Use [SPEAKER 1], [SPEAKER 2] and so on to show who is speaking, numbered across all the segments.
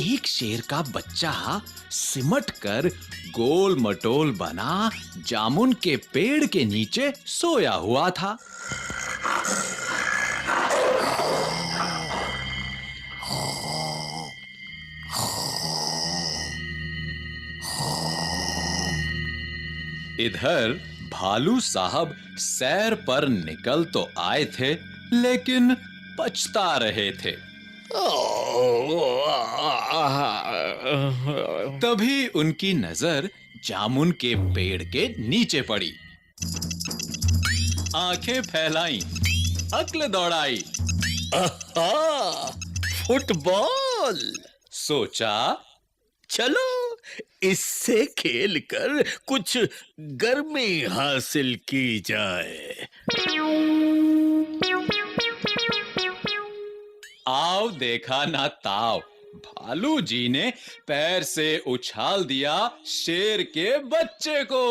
[SPEAKER 1] एक शेर का बच्चा सिमट कर गोल मटोल बना जामुन के पेड़ के नीचे सोया हुआ था। इधर भालू साहब सैर पर निकल तो आए थे, लेकिन पछता रहे थे। तभी उनकी नजर जामुन के पेड़ के नीचे पड़ी। आंखें फैलाई, अक्ल दौड़ाई।
[SPEAKER 2] फुटबॉल!
[SPEAKER 1] सोचा,
[SPEAKER 2] चलो इससे खेलकर कुछ गर्मी हासिल की जाए।
[SPEAKER 1] आओ देखा ना ताव, भालू जी ने पैर से उछाल दिया शेर के बच्चे को।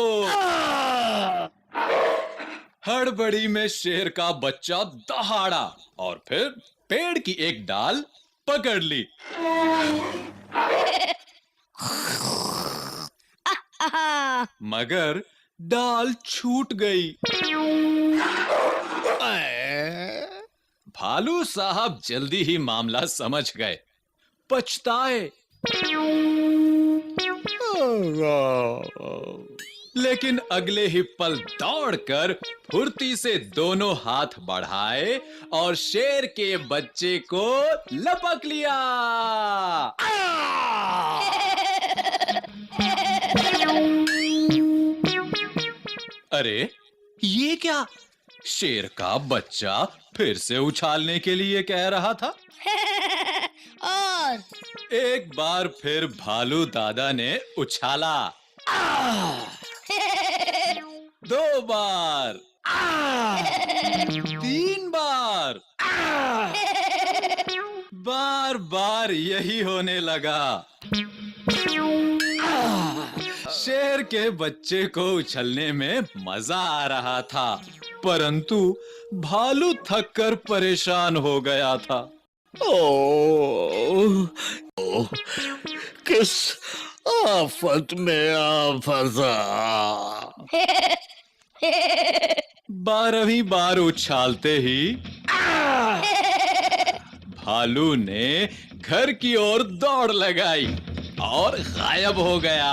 [SPEAKER 1] हड़बड़ी में शेर का बच्चा दहाड़ा और फिर पेड़ की एक डाल पकड़ ली। मगर डाल छूट गई। भालू साहब जल्दी ही मामला समझ गए, पछताए। लेकिन अगले ही पल दौड़कर फुर्ती से दोनों हाथ बढ़ाए और शेर के बच्चे को लपक लिया। अरे ये क्या? शेर का बच्चा फिर से उछालने के लिए कह रहा था।
[SPEAKER 3] और
[SPEAKER 1] एक बार फिर भालू दादा ने उछाला। 2 बार, 3 बार, बार बार यही होने लगा। शेर के बच्चे को उछलने में मजा आ रहा था, परंतु भालू थक कर परेशान हो गया था।
[SPEAKER 2] ओह, किस आफत में आ फंसा।
[SPEAKER 1] 12वीं बार उछालते ही भालू ने घर की ओर दौड़ लगाई और गायब हो गया।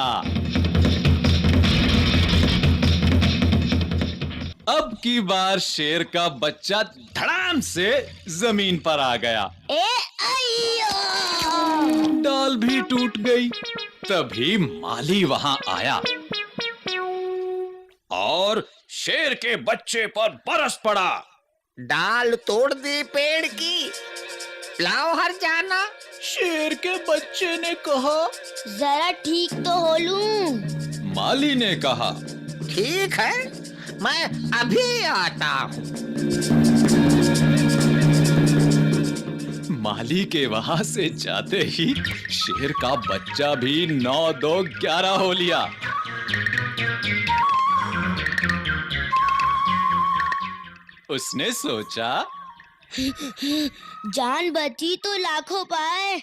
[SPEAKER 1] अब की बार शेर का बच्चा धड़ाम से जमीन पर आ गया। डाल भी टूट गई। तभी माली वहां आया और शेर के बच्चे पर बरस पड़ा।
[SPEAKER 4] डाल तोड़ दी पेड़ की, लाओ हर जाना।
[SPEAKER 1] शेर के बच्चे ने कहा।
[SPEAKER 3] जरा ठीक तो हो लूं।
[SPEAKER 1] माली ने कहा,
[SPEAKER 4] ठीक है, मैं अभी आता हूँ।
[SPEAKER 1] माली के वहां से जाते ही शेर का बच्चा भी 9, 2, 11 हो लिया। उसने सोचा,
[SPEAKER 3] जान बची तो लाखों पाए।